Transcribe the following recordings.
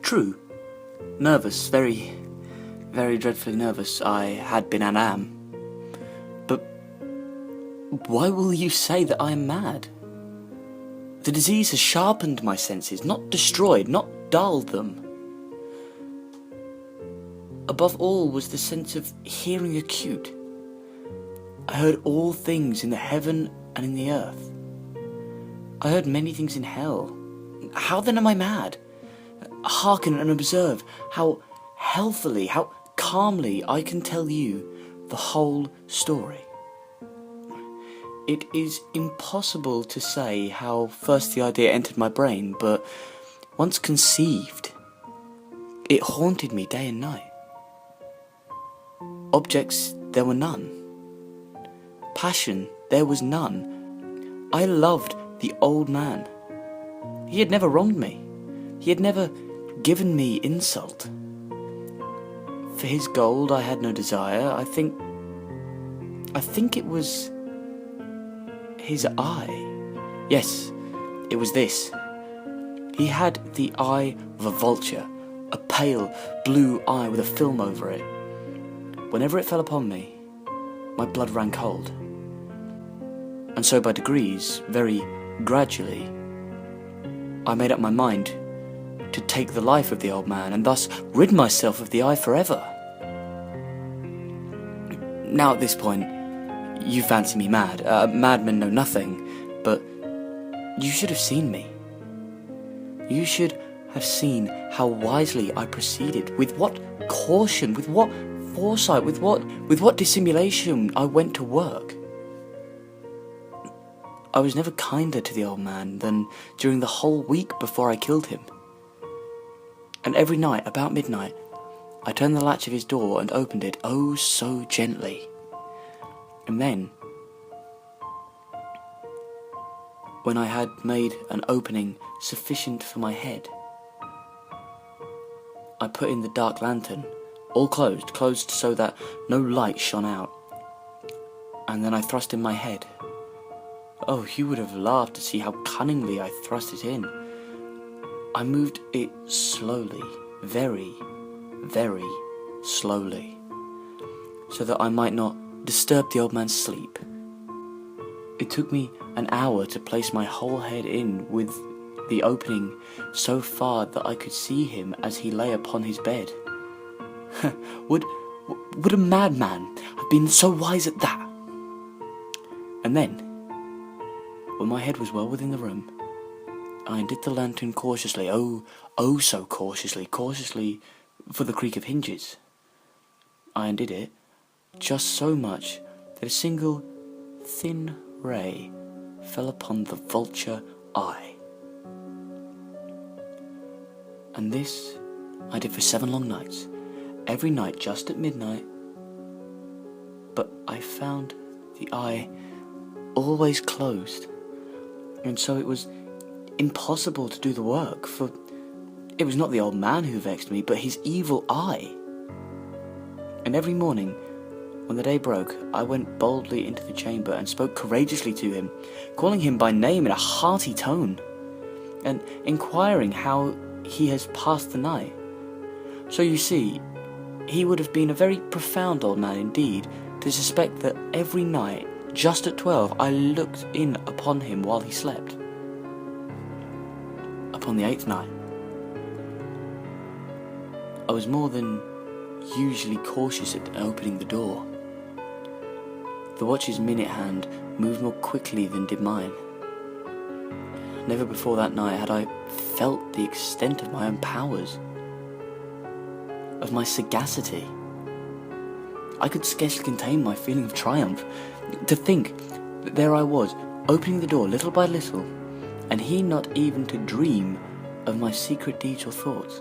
True. Nervous, very, very dreadfully nervous I had been and am. But why will you say that I am mad? The disease has sharpened my senses, not destroyed, not dulled them. Above all was the sense of hearing acute. I heard all things in the heaven and in the earth. I heard many things in hell. How then am I mad? Hearken and observe how healthily, how calmly I can tell you the whole story. It is impossible to say how first the idea entered my brain, but once conceived, it haunted me day and night. Objects, there were none. Passion, there was none. I loved the old man. He had never wronged me. He had never given me insult. For his gold I had no desire. I think it was his eye. Yes, it was this. He had the eye of a vulture, a pale blue eye with a film over it. Whenever it fell upon me, my blood ran cold. And so by degrees, very gradually, I made up my mind to take the life of the old man and thus rid myself of the eye forever. Now at this point, you fancy me mad. Madmen know nothing, but you should have seen me. You should have seen how wisely I proceeded, with what caution, with what foresight, with what dissimulation I went to work. I was never kinder to the old man than during the whole week before I killed him. And every night, about midnight, I turned the latch of his door and opened it, oh so gently. And then, when I had made an opening sufficient for my head, I put in the dark lantern, all closed so that no light shone out. And then I thrust in my head. Oh, you would have laughed to see how cunningly I thrust it in. I moved it slowly, very, very slowly, so that I might not disturb the old man's sleep. It took me an hour to place my whole head in with the opening so far that I could see him as he lay upon his bed. Would a madman have been so wise at that? And then, when my head was well within the room, I undid the lantern cautiously, oh so cautiously for the creak of hinges. I undid it just so much that a single thin ray fell upon the vulture eye. And this I did for 7 long nights, every night just at midnight. But I found the eye always closed, and so it was impossible to do the work, for it was not the old man who vexed me, but his evil eye. And every morning, when the day broke, I went boldly into the chamber and spoke courageously to him, calling him by name in a hearty tone, and inquiring how he has passed the night. So you see, he would have been a very profound old man indeed to suspect that every night, just at 12, I looked in upon him while he slept. Upon the 8th night, I was more than usually cautious at opening the door. The watch's minute hand moved more quickly than did mine. Never before that night had I felt the extent of my own powers, of my sagacity. I could scarcely contain my feeling of triumph. To think that there I was, opening the door little by little, and he not even to dream of my secret deeds or thoughts.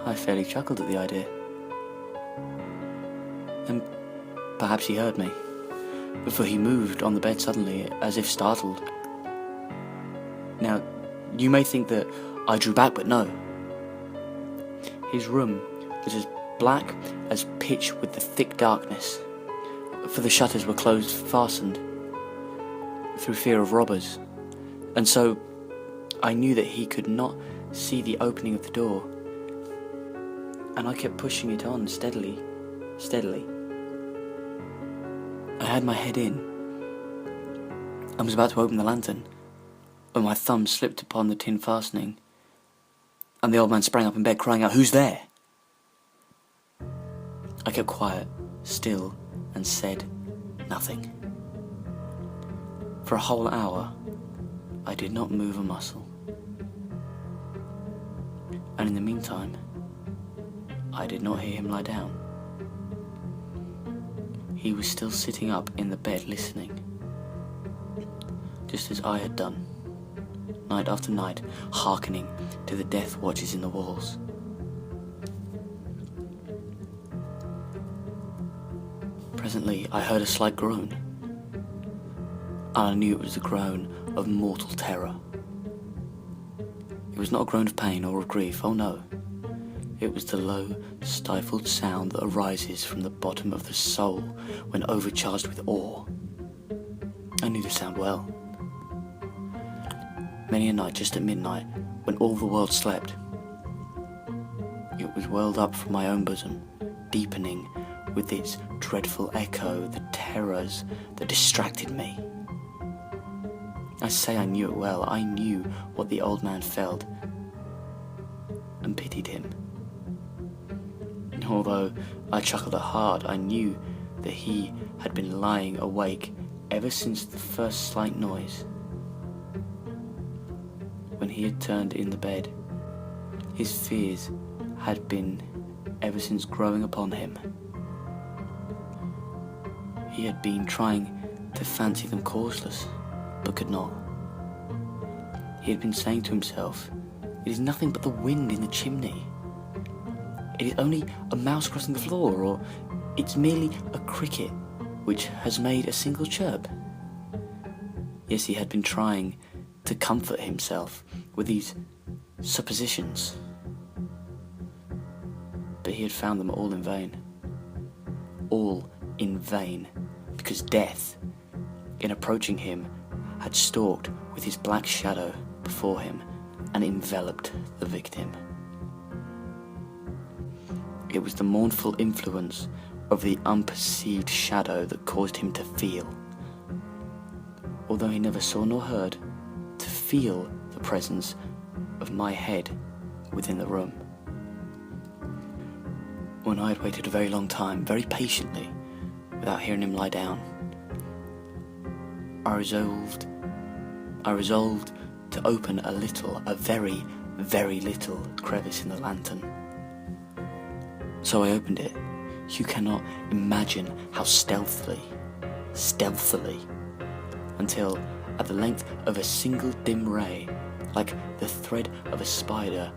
I fairly chuckled at the idea. And perhaps he heard me, for he moved on the bed suddenly, as if startled. Now, you may think that I drew back, but no. His room was as black as pitch with the thick darkness, for the shutters were closed fastened through fear of robbers, and so I knew that he could not see the opening of the door, and I kept pushing it on steadily. I had my head in and was about to open the lantern when my thumb slipped upon the tin fastening, and the old man sprang up in bed crying out, "Who's there?" I kept quiet, still, and said nothing. For a whole hour, I did not move a muscle. And in the meantime, I did not hear him lie down. He was still sitting up in the bed listening, just as I had done, night after night, hearkening to the death watches in the walls. Presently, I heard a slight groan, and I knew it was the groan of mortal terror. It was not a groan of pain or of grief, oh no. It was the low, stifled sound that arises from the bottom of the soul when overcharged with awe. I knew the sound well. Many a night, just at midnight, when all the world slept, it was welled up from my own bosom, deepening with its dreadful echo the terrors that distracted me. I say I knew it well. I knew what the old man felt, and pitied him. Although I chuckled at heart, I knew that he had been lying awake ever since the first slight noise. When he had turned in the bed, his fears had been ever since growing upon him. He had been trying to fancy them causeless, but could not. He had been saying to himself, "It is nothing but the wind in the chimney. It is only a mouse crossing the floor, or it's merely a cricket which has made a single chirp." Yes, he had been trying to comfort himself with these suppositions, but he had found them all in vain. All in vain, because death, in approaching him, had stalked with his black shadow before him and enveloped the victim. It was the mournful influence of the unperceived shadow that caused him to feel, although he never saw nor heard, to feel the presence of my head within the room. When I had waited a very long time, very patiently, without hearing him lie down, I resolved to open a very, very little crevice in the lantern. So I opened it. You cannot imagine how stealthily, until at the length of a single dim ray, like the thread of a spider,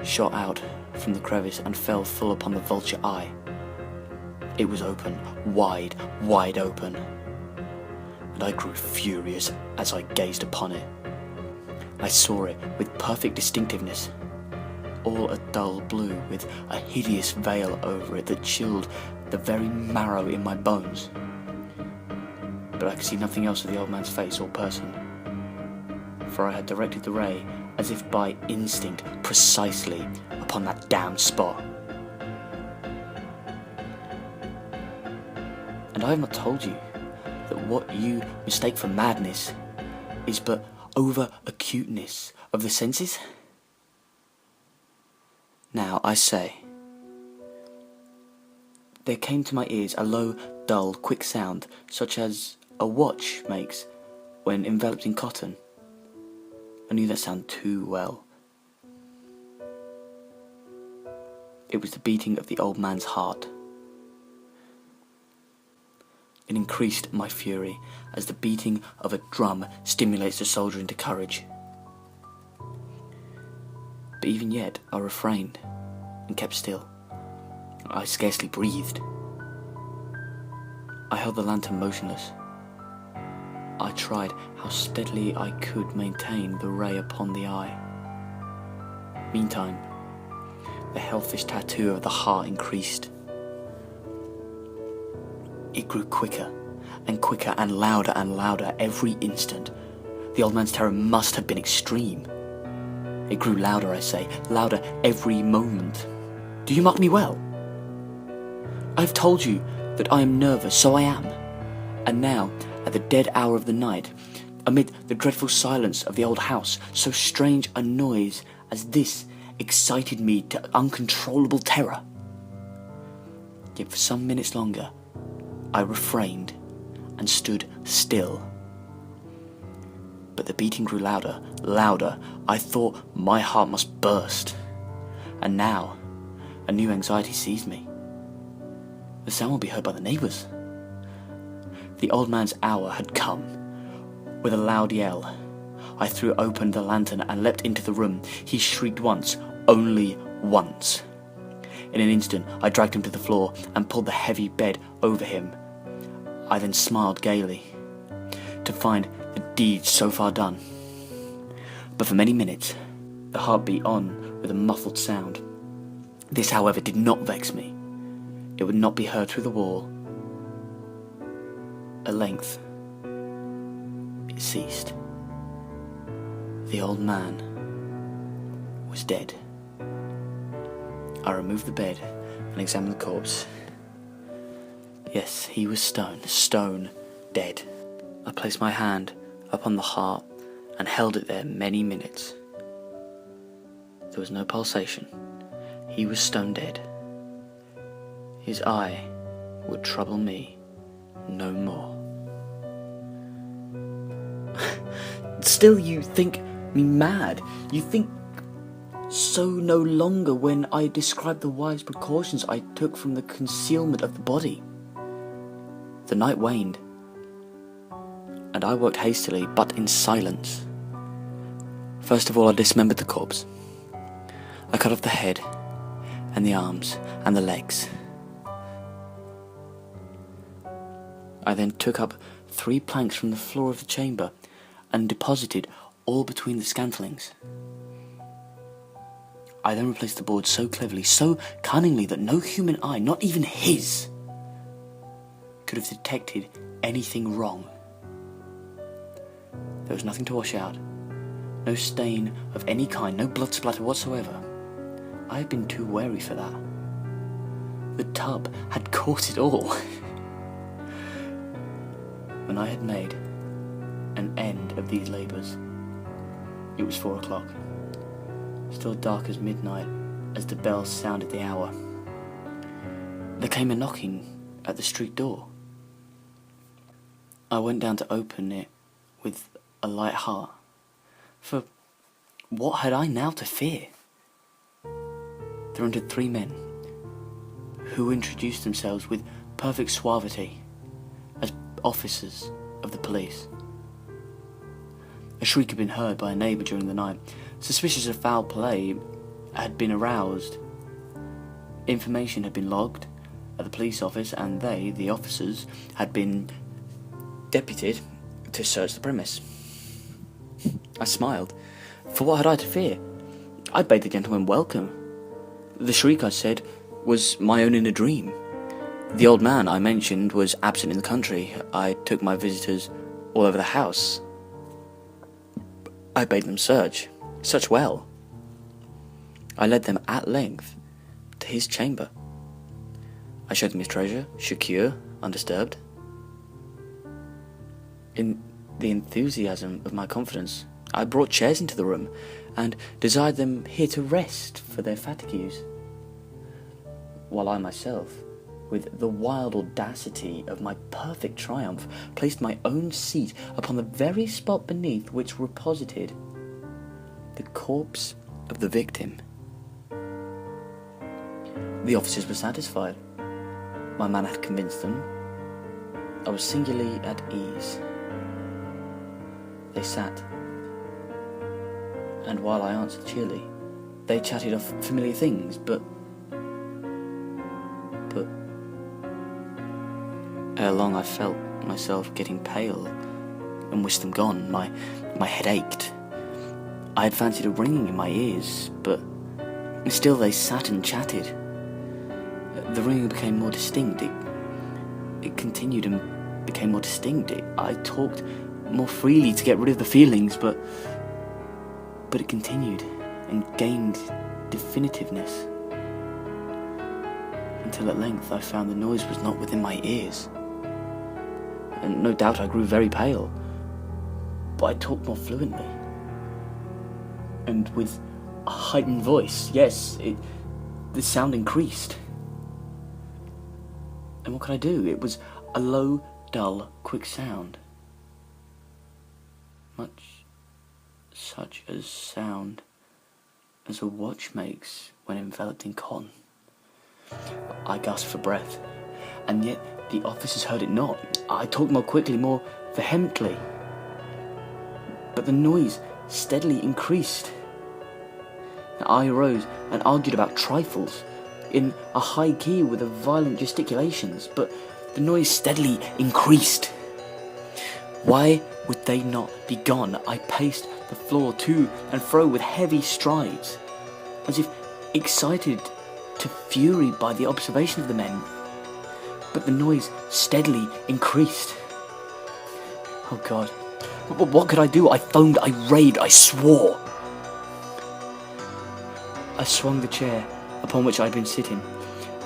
shot out from the crevice and fell full upon the vulture eye. It was open, wide open, and I grew furious as I gazed upon it. I saw it with perfect distinctiveness, all a dull blue with a hideous veil over it that chilled the very marrow in my bones. But I could see nothing else of the old man's face or person, for I had directed the ray, as if by instinct, precisely upon that damned spot. And I have not told you that what you mistake for madness is but over-acuteness of the senses? Now, I say, there came to my ears a low, dull, quick sound, such as a watch makes when enveloped in cotton. I knew that sound too well. It was the beating of the old man's heart. It increased my fury, as the beating of a drum stimulates the soldier into courage. But even yet, I refrained and kept still. I scarcely breathed. I held the lantern motionless. I tried how steadily I could maintain the ray upon the eye. Meantime, the hellfish tattoo of the heart increased. It grew quicker and quicker and louder every instant. The old man's terror must have been extreme. It grew louder, I say, louder every moment. Do you mark me well? I have told you that I am nervous, so I am. And now, at the dead hour of the night, amid the dreadful silence of the old house, so strange a noise as this excited me to uncontrollable terror. Yet for some minutes longer, I refrained and stood still. But the beating grew louder, louder. I thought my heart must burst. And now, a new anxiety seized me. The sound will be heard by the neighbours. The old man's hour had come. With a loud yell, I threw open the lantern and leapt into the room. He shrieked once, only once. In an instant, I dragged him to the floor and pulled the heavy bed over him. I then smiled gaily to find the deed so far done. But for many minutes, the heart beat on with a muffled sound. This, however, did not vex me. It would not be heard through the wall. At length, it ceased. The old man was dead. I removed the bed and examined the corpse. Yes, he was stone dead. I placed my hand upon the heart and held it there many minutes. There was no pulsation. He was stone dead. His eye would trouble me no more. Still, you think me mad. You think so no longer when I describe the wise precautions I took from the concealment of the body. The night waned, and I worked hastily, but in silence. First of all, I dismembered the corpse. I cut off the head, and the arms, and the legs. I then took up 3 planks from the floor of the chamber, and deposited all between the scantlings. I then replaced the board so cleverly, so cunningly, that no human eye, not even his, could have detected anything wrong. There was nothing to wash out, no stain of any kind, no blood splatter whatsoever. I had been too wary for that. The tub had caught it all. When I had made an end of these labours, it was 4 o'clock, still dark as midnight as the bell sounded the hour. There came a knocking at the street door. I went down to open it with a light heart, for what had I now to fear? There entered 3 men, who introduced themselves with perfect suavity as officers of the police. A shriek had been heard by a neighbour during the night. Suspicious of foul play had been aroused. Information had been logged at the police office, and they, the officers, had been deputed to search the premise. I smiled, for what had I to fear? I bade the gentleman welcome. The shriek, I said, was my own in a dream. The old man I mentioned was absent in the country. I took my visitors all over the house. I bade them search well. I led them at length to his chamber. I showed them his treasure, secure, undisturbed. In the enthusiasm of my confidence, I brought chairs into the room and desired them here to rest for their fatigues, while I myself, with the wild audacity of my perfect triumph, placed my own seat upon the very spot beneath which reposited the corpse of the victim. The officers were satisfied. My manner had convinced them. I was singularly at ease. They sat, and while I answered cheerily, they chatted of familiar things, but ere long I felt myself getting pale and wished them gone. My head ached. I had fancied a ringing in my ears, but still they sat and chatted. The ringing became more distinct. It continued and became more distinct. I talked more freely to get rid of the feelings, but it continued. and gained definitiveness, until at length I found the noise was not within my ears. And no doubt I grew very pale, but I talked more fluently, and with a heightened voice. Yes, the sound increased. And what could I do? It was a low, dull, quick sound, much such as sound as a watch makes when enveloped in cotton. I gasped for breath, and yet the officers heard it not. I talked more quickly, more vehemently, but the noise steadily increased. I arose and argued about trifles in a high key with violent gesticulations, but the noise steadily increased. Why would they not be gone? I paced the floor to and fro with heavy strides, as if excited to fury by the observation of the men, but the noise steadily increased. Oh God, what could I do? I foamed, I raved, I swore. I swung the chair upon which I had been sitting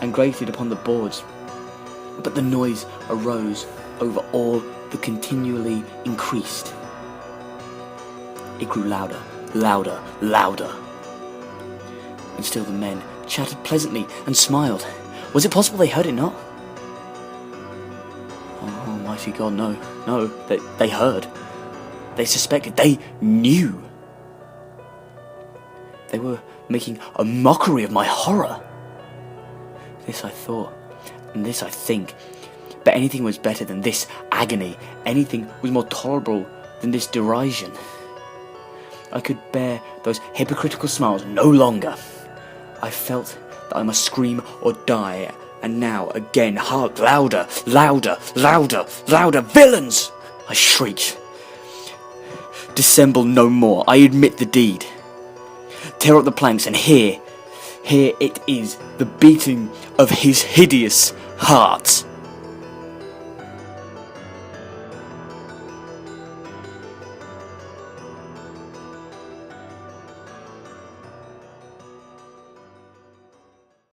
and grated upon the boards, but the noise arose over all the continually increased. It grew louder, louder, louder, and still the men chattered pleasantly and smiled. Was it possible they heard it not? Oh, almighty God, no, they heard. They suspected, they knew. They were making a mockery of my horror. This I thought, and this I think. But anything was better than this agony. Anything was more tolerable than this derision. I could bear those hypocritical smiles no longer. I felt that I must scream or die. And now, again, hark, louder, louder, louder, louder, villains! I shrieked. Dissemble no more, I admit the deed. Tear up the planks, and here it is, the beating of his hideous heart.